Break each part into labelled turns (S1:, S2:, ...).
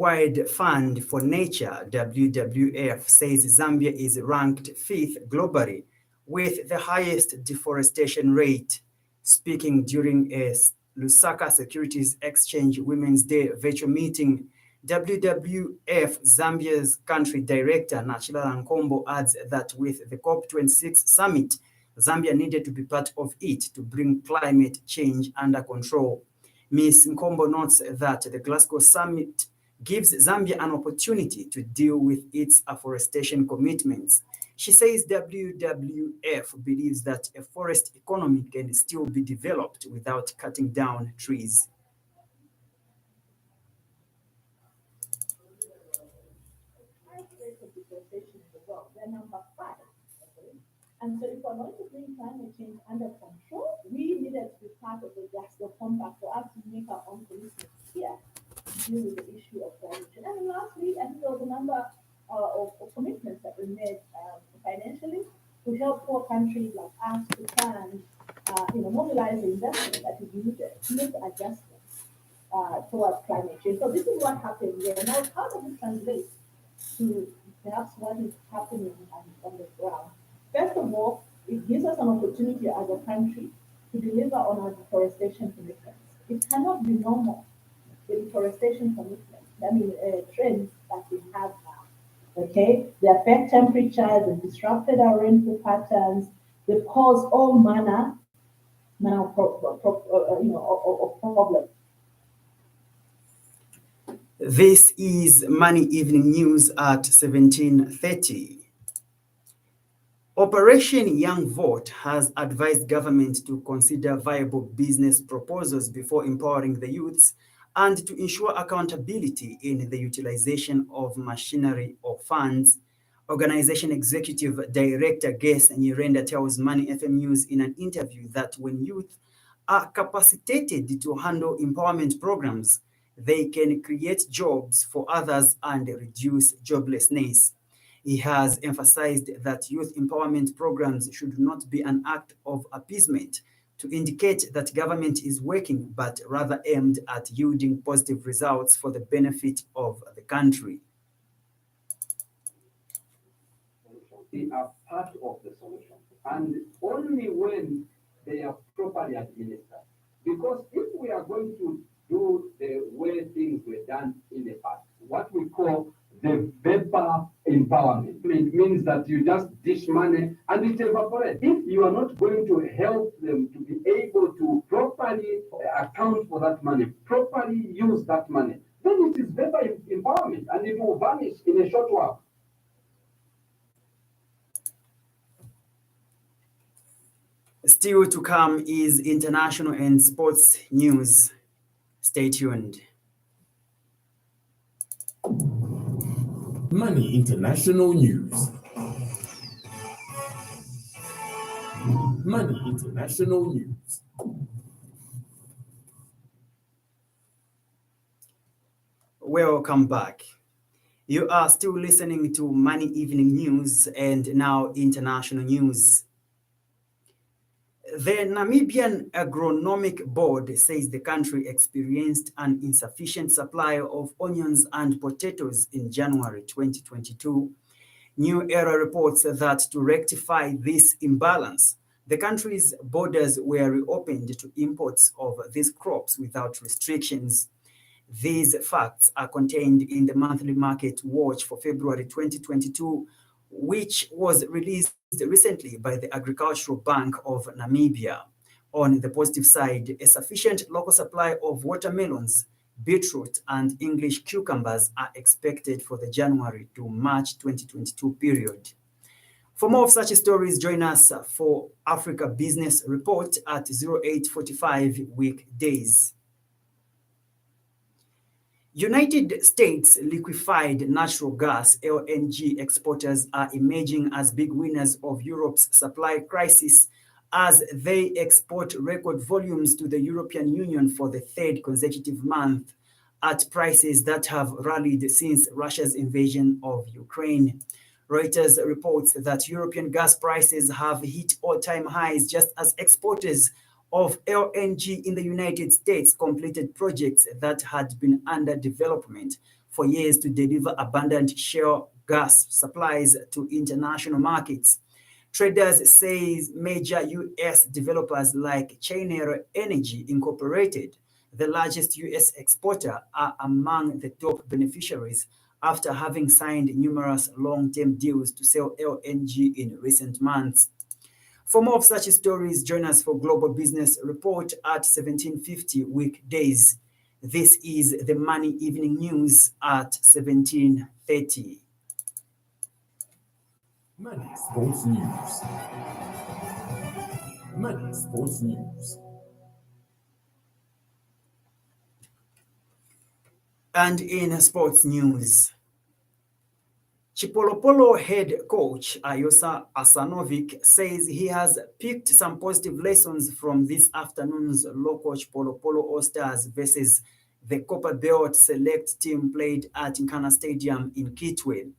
S1: World Fund for Nature, WWF, says Zambia is ranked 5th globally with the highest deforestation rate. Speaking during a Lusaka Securities Exchange Women's Day virtual meeting, WWF Zambia's country director, Nachila Nkombo, adds that with the COP26 summit, Zambia needed to be part of it to bring climate change under control. Ms. Nkombo notes that the Glasgow summit gives Zambia an opportunity to deal with its afforestation commitments. She says WWF believes that a forest economy can still be developed without cutting down trees.
S2: Deforestation in the world. They're number 5. Okay? And so if we're going to bring climate change under control, we needed to be part of the Glasgow Compact for us to make our own commitments here to deal with the issue of climate change. And lastly, I think there was a number of commitments that were made financially to help poor countries like us to fund, mobilize the investment that is needed to make adjustments towards climate change. So this is what happened here. Now, how does it translate to perhaps what is happening on the ground? First of all, it gives us an opportunity as a country to deliver on our deforestation commitments. It cannot be normal, the deforestation commitment, trends that we have now. Okay, they affect temperatures, they disrupted our rainfall patterns, they cause all manner of problems.
S1: This is Money Evening News at 17:30. Operation Young Vote has advised government to consider viable business proposals before empowering the youths and to ensure accountability in the utilization of machinery or funds. Organization Executive Director Ges Nyirenda tells Money FM News in an interview that when youth are capacitated to handle empowerment programs, they can create jobs for others and reduce joblessness. He has emphasized that youth empowerment programs should not be an act of appeasement to indicate that government is working, but rather aimed at yielding positive results for the benefit of the country.
S3: They are part of the solution, and only when they are properly administered. Because if we are going to do the way things were done in the past, what we call the vapor empowerment, it means that you just dish money and it evaporates. If you are not going to help them to be able to properly account for that money, properly use that money, then it is vapor empowerment and it will vanish in a short while.
S1: Still to come is international and sports news. Stay tuned.
S4: Money International News. Money International News.
S1: Welcome back. You are still listening to Money Evening News and now international news. The Namibian Agronomic Board says the country experienced an insufficient supply of onions and potatoes in January 2022. New Era reports that to rectify this imbalance, the country's borders were reopened to imports of these crops without restrictions. These facts are contained in the monthly market watch for February 2022, which was released recently by the Agricultural Bank of Namibia. On the positive side, a sufficient local supply of watermelons, beetroot, and English cucumbers are expected for the January to March 2022 period. For more of such stories, join us for Africa Business Report at 0845 weekdays. United States liquefied natural gas (LNG) exporters are emerging as big winners of Europe's supply crisis as they export record volumes to the European Union for the third consecutive month at prices that have rallied since Russia's invasion of Ukraine. Reuters reports that European gas prices have hit all-time highs just as exporters of LNG in the United States completed projects that had been under development for years to deliver abundant shale gas supplies to international markets. Traders say major U.S. developers like Cheniere Energy Incorporated, the largest U.S. exporter, are among the top beneficiaries after having signed numerous long-term deals to sell LNG in recent months. For more of such stories, join us for Global Business Report at 1750 weekdays. This is the Money Evening News at 1730.
S4: Money Sports News. Money Sports News.
S1: And in sports news, Chipolopolo head coach Ayosa Asanovic says he has picked some positive lessons from this afternoon's local Chipolopolo All-Stars versus the Copper Belt Select team played at Nkana Stadium in Kitwe.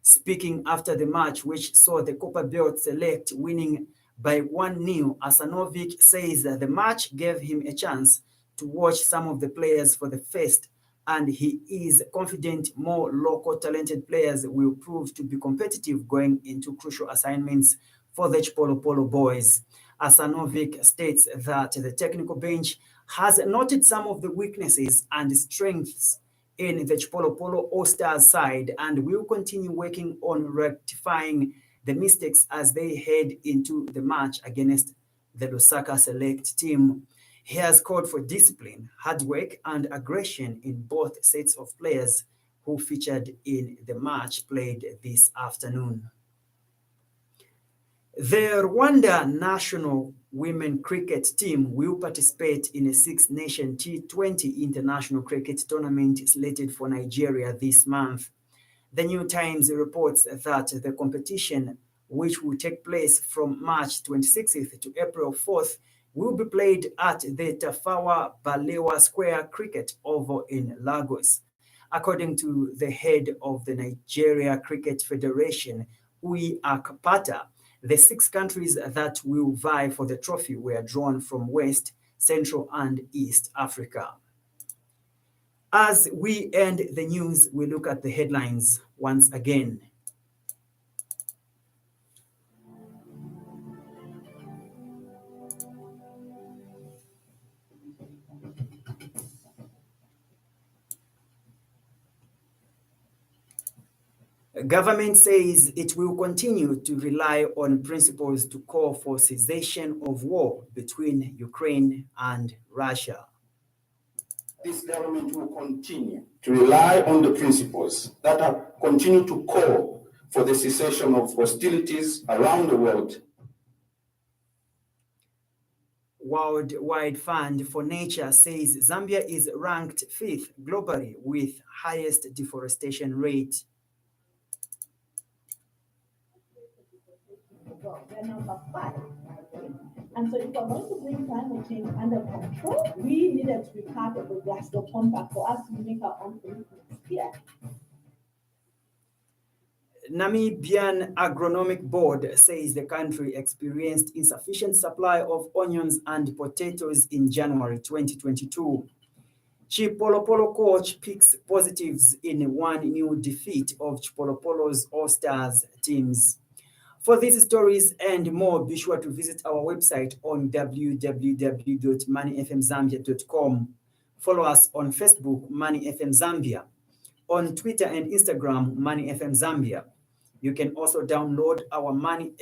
S1: Speaking after the match, which saw the Copper Belt Select winning by 1-0, Asanovic says that the match gave him a chance to watch some of the players for the first, and he is confident more local talented players will prove to be competitive going into crucial assignments for the Chipolopolo boys. Asanovic states that the technical bench has noted some of the weaknesses and strengths in the Chipolopolo All-Stars side and will continue working on rectifying the mistakes as they head into the match against the Lusaka Select team. He has called for discipline, hard work, and aggression in both sets of players who featured in the match played this afternoon. The Rwanda national women cricket team will participate in a Six-Nation T20 international cricket tournament slated for Nigeria this month. The New Times reports that the competition, which will take place from March 26th to April 4th, will be played at the Tafawa Balewa Square Cricket Oval in Lagos. According to the head of the Nigeria Cricket Federation, Uyi Akpata, the 6 countries that will vie for the trophy were drawn from West, Central, and East Africa. As we end the news, we look at the headlines once again. Government says it will continue to rely on principles to call for cessation of war between Ukraine and Russia.
S5: This government will continue to rely on the principles that continue to call for the cessation of hostilities around the world.
S1: Worldwide Fund for Nature says Zambia is ranked 5th globally with highest deforestation rate.
S2: They're number 5. And so if we're going to bring climate change under control, we needed to be part of the Glasgow Compact for us to make our own commitments here.
S1: Namibian Agronomic Board says the country experienced insufficient supply of onions and potatoes in January 2022. Chipolopolo coach picks positives in 1-0 defeat of Chipolopolo's All-Stars teams. For these stories and more, be sure to visit our website on www.moneyfmzambia.com. Follow us on Facebook, Money FM Zambia, on Twitter and Instagram, Money FM Zambia. You can also download our Money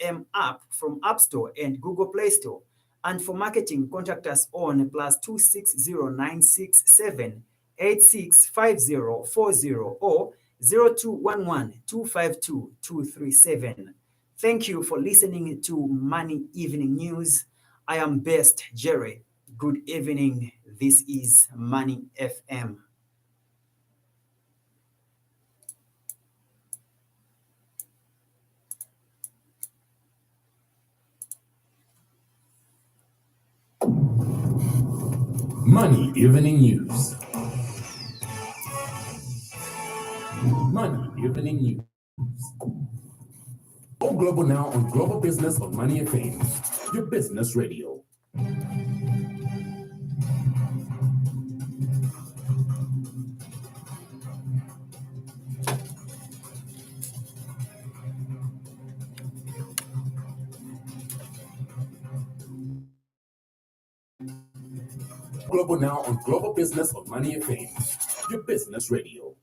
S1: FM app from App Store and Google Play Store. And for marketing, contact us on +260 967 865040 or 0211 252 237. Thank you for listening to Money Evening News. I am Best Jerry. Good evening. This is Money FM.
S4: Money Evening News. Money Evening News. Go global now on Global Business on Money FM, your business radio. global now on Global Business on Money FM, your business radio.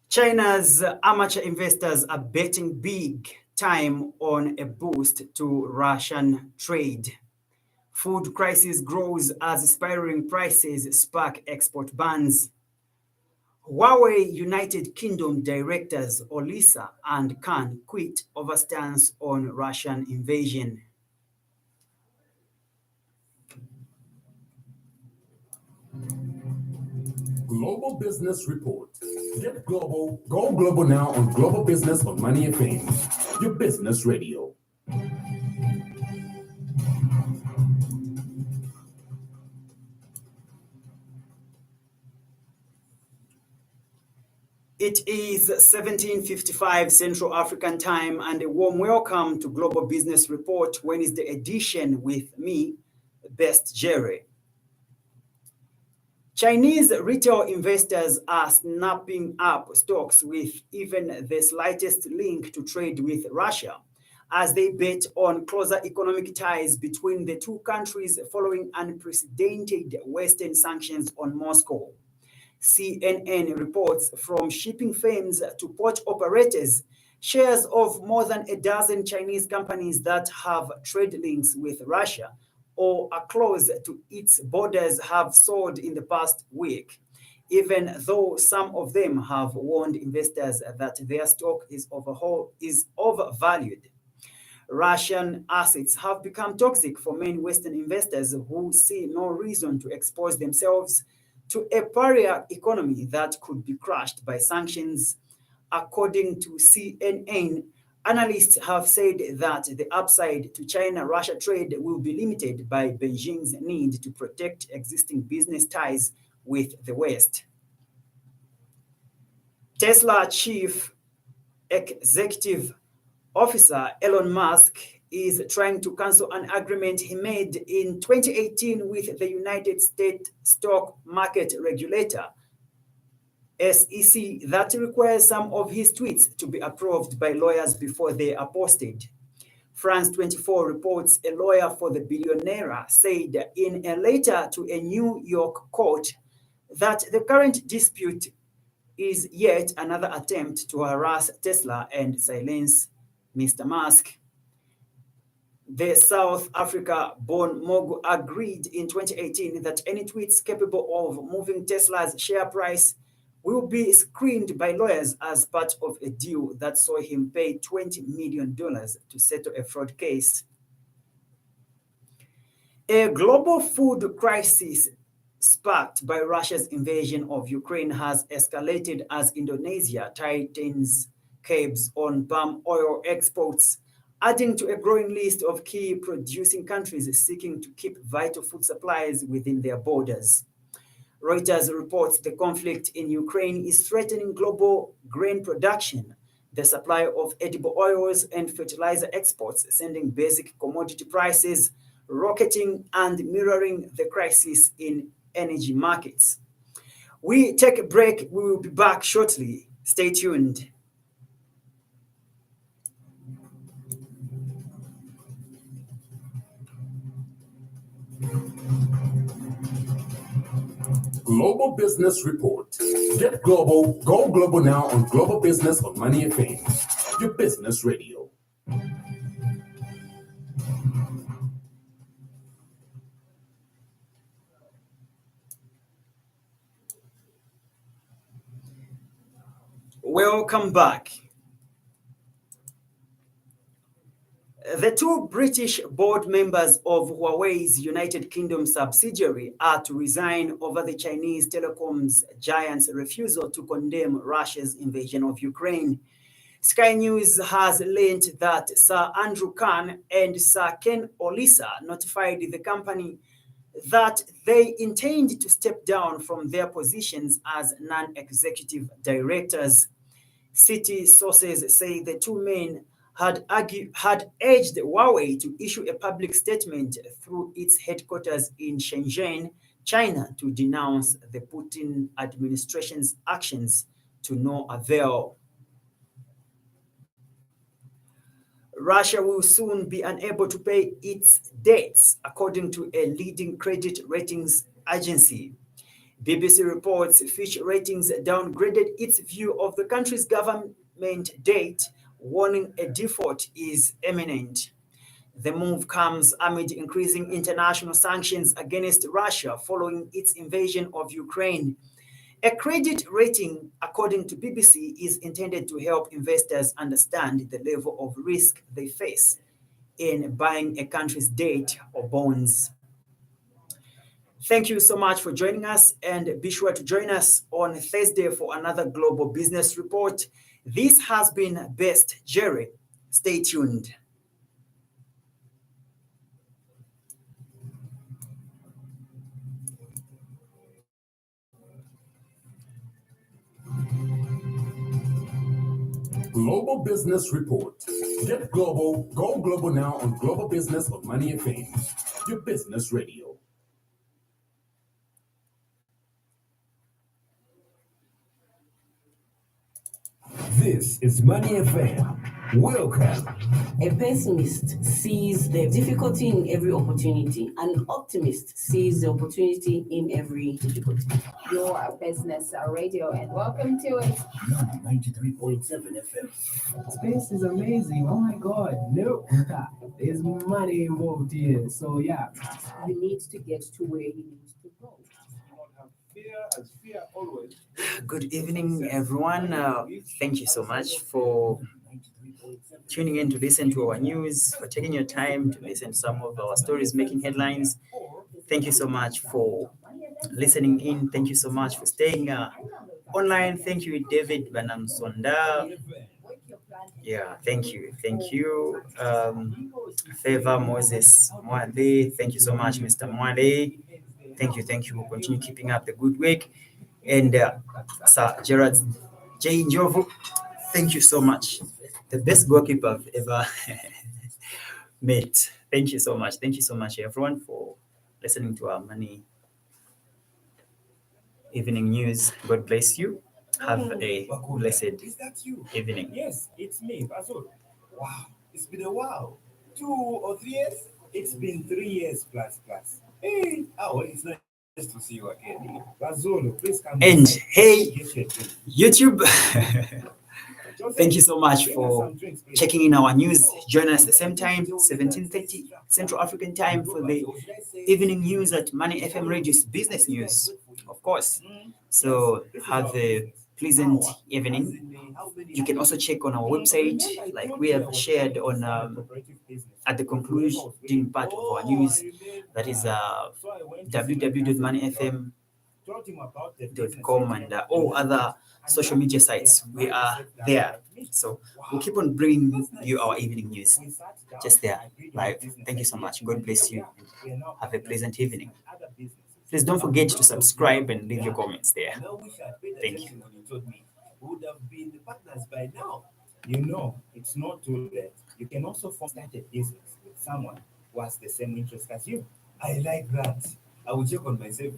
S1: China's amateur investors are betting big time on a boost to Russian trade. Food crisis grows as spiraling prices spark export bans. Huawei United Kingdom directors Olisa and Khan quit over stance on Russian invasion.
S4: Global Business Report. Get global, go global now on Global Business on Money FM, your business radio.
S1: It is 17:55 Central African Time, and a warm welcome to Global Business Report Wednesday edition with me, Best Jerry. Chinese retail investors are snapping up stocks with even the slightest link to trade with Russia, as they bet on closer economic ties between the two countries following unprecedented Western sanctions on Moscow. CNN reports from shipping firms to port operators, shares of more than a dozen Chinese companies that have trade links with Russia or are close to its borders have soared in the past week, even though some of them have warned investors that their stock is overvalued. Russian assets have become toxic for many Western investors who see no reason to expose themselves to a pariah economy that could be crushed by sanctions. According to CNN, analysts have said that the upside to China-Russia trade will be limited by Beijing's need to protect existing business ties with the West. Tesla chief executive officer Elon Musk is trying to cancel an agreement he made in 2018 with the United States stock market regulator, SEC, that requires some of his tweets to be approved by lawyers before they are posted. France 24 reports a lawyer for the billionaire said in a letter to a New York court that the current dispute is yet another attempt to harass Tesla and silence Mr. Musk. The South Africa-born mogul agreed in 2018 that any tweets capable of moving Tesla's share price will be screened by lawyers as part of a deal that saw him pay $20 million to settle a fraud case. A global food crisis sparked by Russia's invasion of Ukraine has escalated as Indonesia tightens curbs on palm oil exports, adding to a growing list of key producing countries seeking to keep vital food supplies within their borders. Reuters reports the conflict in Ukraine is threatening global grain production, the supply of edible oils, and fertilizer exports, sending basic commodity prices rocketing and mirroring the crisis in energy markets. We take a break. We will be back shortly. Stay tuned.
S4: Global Business Report. Get global, go global now on Global Business on Money FM, your business radio.
S1: Welcome back. The two British board members of Huawei's United Kingdom subsidiary are to resign over the Chinese telecoms giant's refusal to condemn Russia's invasion of Ukraine. Sky News has learned that Sir Andrew Khan and Sir Ken Olisa notified the company that they intend to step down from their positions as non-executive directors. City sources say the two men had urged Huawei to issue a public statement through its headquarters in Shenzhen, China, to denounce the Putin administration's actions to no avail. Russia will soon be unable to pay its debts, according to a leading credit ratings agency. BBC reports Fitch Ratings downgraded its view of the country's government debt, warning a default is imminent. The move comes amid increasing international sanctions against Russia following its invasion of Ukraine. A credit rating, according to BBC, is intended to help investors understand the level of risk they face in buying a country's debt or bonds. Thank you so much for joining us, and be sure to join us on Thursday for another Global Business Report. This has been Best Jerry. Stay tuned.
S4: Global Business Report. Get global, go global now on Global Business on Money FM, your business radio. This is Money FM. Welcome.
S6: A pessimist sees the difficulty in every opportunity. An optimist sees the opportunity in every difficulty.
S7: Your business radio, and welcome to it.
S8: 93.7 FM. Space is amazing. Oh my God. No, there's money involved here. So yeah.
S6: You need to get to where you need to go.
S1: Good evening, everyone. Thank you so much for tuning in to listen to our news, for taking your time to listen to some of our stories making headlines. Thank you so much for listening in. Thank you so much for staying online. Thank you, David Banamsonda. Yeah, thank you. Thank you. Favor Moses Mwale. Thank you so much, Mr. Mwale. Thank you. We'll continue keeping up the good work. And Sir Gerard J. Njovu, thank you so much. The best goalkeeper I've ever met. Thank you so much. Thank you so much, everyone, for listening to our Money Evening News. God bless you. Have a blessed evening.
S9: Yes, it's me, Bazul. Wow, it's been a while. 2 or 3 years? It's been 3 years plus. Hey, it's nice to see you again. Bazul, please come.
S1: And hey, YouTube. Thank you so much for checking in our news. Join us at the same time, 17:30 Central African Time, for the evening news at Money FM Radio's business news, of course. So have a pleasant evening. You can also check on our website, like we have shared on at the concluding part of our news. That is www.moneyfm.com and all other social media sites. We are there. So we'll keep on bringing you our evening news just there live. Thank you so much. God bless you. Have a pleasant evening. Please don't forget to subscribe and leave your comments there. Thank you.
S9: Would have been the partners by now. You know, it's not too late. You can also start a business with someone who has the same interest as you. I like that. I will check on myself.